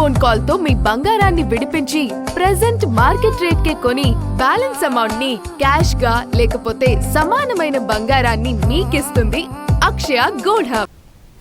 Phone call తో మీ బంగారాన్ని విడిపించి ప్రెజెంట్ మార్కెట్ రేట్ కే కొని బ్యాలెన్స్ అమౌంట్ ని క్యాష్ గా లేకపోతే సమానమైన బంగారాన్ని మీకిస్తుంది అక్షయ గోల్డ్ హబ్.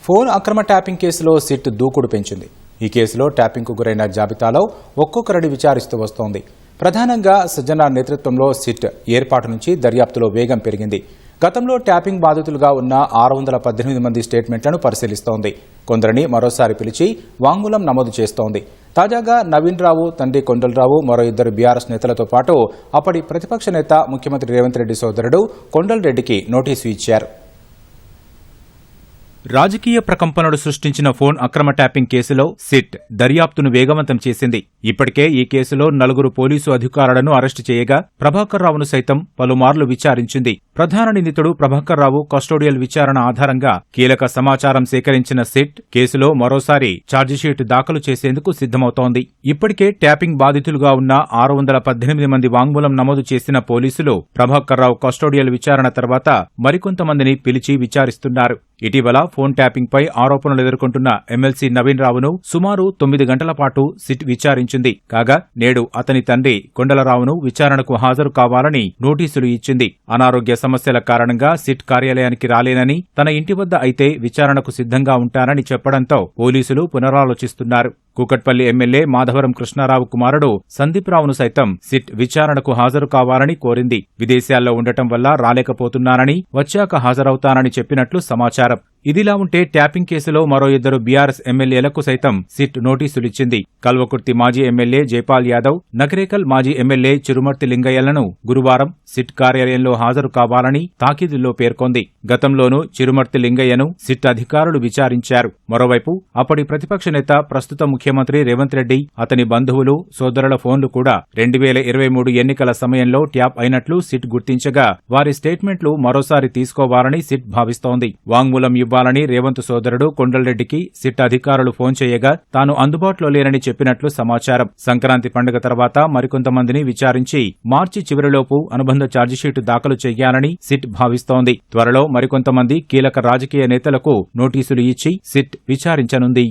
ఫోన్ అక్రమ ట్యాపింగ్ కేసులో సిట్ దూకుడు పెంచింది. ఈ కేసులో ట్యాపింగ్కు గురైన జాబితాలో ఒక్కొక్కరిని విచారిస్తూ వస్తోంది. ప్రధానంగా సజ్జన నేతృత్వంలో సిట్ ఏర్పాటు నుంచి దర్యాప్తులో వేగం పెరిగింది. గతంలో ట్యాపింగ్ బాధితులుగా ఉన్న 618 మంది స్టేట్మెంట్లను పరిశీలిస్తోంది. కొందరిని మరోసారి పిలిచి వాంగ్మూలం నమోదు చేస్తోంది. తాజాగా నవీన్ రావు, తండ్రి కొండలరావు, మరో 2 బీఆర్ఎస్ నేతలతో పాటు అప్పటి ప్రతిపక్ష నేత ముఖ్యమంత్రి రేవంత్ రెడ్డి సోదరుడు కొండలరెడ్డికి నోటీసు ఇచ్చారు. రాజకీయ ప్రకంపనలు సృష్టించిన ఫోన్ అక్రమ ట్యాపింగ్ కేసులో సిట్ దర్యాప్తును వేగవంతం చేసింది. ఇప్పటికే ఈ కేసులో 4 పోలీసు అధికారులను అరెస్టు చేయగా ప్రభాకర్ రావును సైతం పలుమార్లు విచారించింది. ప్రధాన నిందితుడు ప్రభాకర్ రావు కస్టోడియల్ విచారణ ఆధారంగా కీలక సమాచారం సేకరించిన సిట్ కేసులో మరోసారి ఛార్జిషీట్ దాఖలు చేసేందుకు సిద్దమవుతోంది. ఇప్పటికే ట్యాపింగ్ బాధితులుగా ఉన్న 618 మంది వాంగ్మూలం నమోదు చేసిన పోలీసులు ప్రభాకర్ రావు కస్టోడియల్ విచారణ తర్వాత మరికొంతమందిని పిలిచి విచారిస్తున్నారు. ఇటీవల ఫోన్ ట్యాపింగ్ పై ఆరోపణలు ఎదుర్కొంటున్న ఎమ్మెల్సీ నవీన్ రావును సుమారు 9 గంటల పాటు సిట్ విచారించింది. కాగా నేడు అతని తండ్రి కొండలరావును విచారణకు హాజరు కావాలని నోటీసులు ఇచ్చింది. అనారోగ్య సమస్యల కారణంగా సిట్ కార్యాలయానికి రాలేనని, తన ఇంటి వద్ద అయితే విచారణకు సిద్ధంగా ఉంటానని చెప్పడంతో పోలీసులు పునరాలోచిస్తున్నారు. కూకట్పల్లి ఎమ్మెల్యే మాధవరం కృష్ణారావు కుమారుడు సందీప్ రావును సైతం సిట్ విచారణకు హాజరు కావాలని కోరింది. విదేశాల్లో ఉండటం వల్ల రాలేకపోతున్నానని, వచ్చాక హాజరవుతానని చెప్పినట్లు సమాచారం. ఇదిలా ఉంటే ట్యాపింగ్ కేసులో మరో 2 బీఆర్ఎస్ ఎమ్మెల్యేలకు సైతం సిట్ నోటీసులిచ్చింది. కల్వకుర్తి మాజీ ఎమ్మెల్యే జైపాల్ యాదవ్, నకరేకల్ మాజీ ఎమ్మెల్యే చిరుమర్తి లింగయ్యలను గురువారం సిట్ కార్యాలయంలో హాజరు కావాలని తాకీదుల్లో పేర్కొంది. గతంలోనూ చిరుమర్తి లింగయ్యను సిట్ అధికారులు విచారించారు. మరోవైపు అప్పటి ప్రతిపక్ష నేత, ప్రస్తుత ముఖ్యమంత్రి రేవంత్ రెడ్డి, అతని బంధువులు, సోదరుల ఫోన్లు కూడా 2023 ఎన్నికల సమయంలో ట్యాప్ అయినట్లు సిట్ గుర్తించగా వారి స్టేట్మెంట్లు మరోసారి తీసుకోవాలని సిట్ భావిస్తోంది. వాంగ్మూలం ఇవ్వాలని రేవంత్ సోదరుడు కొండలరెడ్డికి సిట్ అధికారులు ఫోన్ చేయగా తాను అందుబాటులో లేనని చెప్పినట్లు సమాచారం. సంక్రాంతి పండుగ తర్వాత మరికొంతమందిని విచారించి మార్చి చివరిలోపు అనుబంధ ఛార్జిషీటు దాఖలు చేయాలని సిట్ భావిస్తోంది. త్వరలో మరికొంతమంది కీలక రాజకీయ నేతలకు నోటీసులు ఇచ్చి సిట్ విచారించనుంది.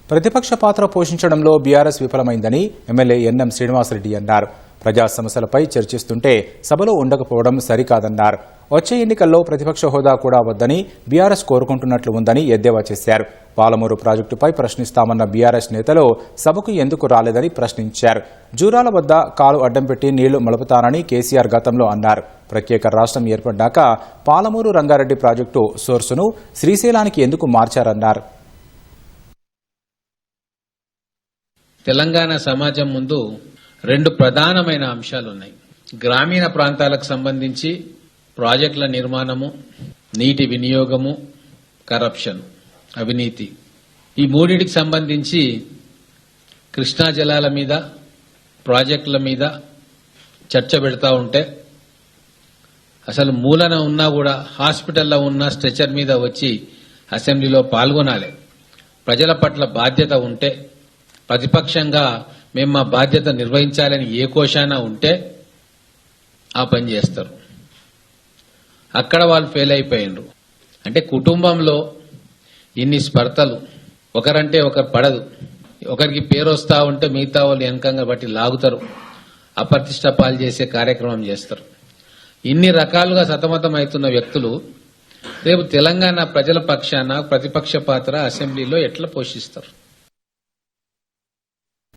ప్రతిపక్ష పాత్ర పోషించడంలో బీఆర్ఎస్ విఫలమైందని ఎమ్మెల్యే ఎన్ఎం శ్రీనివాసరెడ్డి అన్నారు. ప్రజా సమస్యలపై చర్చిస్తుంటే సభలో ఉండకపోవడం సరికాదన్నారు. వచ్చే ఎన్నికల్లో ప్రతిపక్ష హోదా కూడా వద్దని బీఆర్ఎస్ కోరుకుంటున్నట్లు ఉందని ఎద్దేవా చేశారు. పాలమూరు ప్రాజెక్టుపై ప్రశ్నిస్తామన్న బీఆర్ఎస్ నేతలు సభకు ఎందుకు రాలేదని ప్రశ్నించారు. జూరాల వద్ద కాలు అడ్డం పెట్టి నీళ్లు మలుపుతానని కేసీఆర్ గతంలో అన్నారు. ప్రత్యేక రాష్ట్రం ఏర్పడ్డాక పాలమూరు రంగారెడ్డి ప్రాజెక్టు సోర్సును శ్రీశైలానికి ఎందుకు మార్చారన్నారు. తెలంగాణ సమాజం ముందు 2 ప్రధానమైన అంశాలున్నాయి. గ్రామీణ ప్రాంతాలకు సంబంధించి ప్రాజెక్టుల నిర్మాణము, నీటి వినియోగము, కరప్షన్, అవినీతి. ఈ మూడింటికి సంబంధించి కృష్ణా జలాల మీద, ప్రాజెక్టుల మీద చర్చ పెడతా ఉంటే అసలు మూలన ఉన్నా కూడా హాస్పిటల్లో ఉన్న స్ట్రెచర్ మీద వచ్చి అసెంబ్లీలో పాల్గొనాలి. ప్రజల పట్ల బాధ్యత ఉంటే, ప్రతిపక్షంగా మేము మా బాధ్యత నిర్వహించాలని ఏ కోశాన ఉంటే ఆ పని చేస్తారు. అక్కడ వాళ్ళు ఫెయిల్ అయిపోయినరు. అంటే కుటుంబంలో ఇన్ని స్పర్ధలు, ఒకరంటే ఒకరు పడదు, ఒకరికి పేరు వస్తా ఉంటే మిగతా వాళ్ళు వెనకంగా బట్టి లాగుతారు, అప్రతిష్ట పాలు చేసే కార్యక్రమం చేస్తారు. ఇన్ని రకాలుగా సతమతం అవుతున్న వ్యక్తులు రేపు తెలంగాణ ప్రజల పక్షాన ప్రతిపక్ష పాత్ర అసెంబ్లీలో ఎట్లా పోషిస్తారు?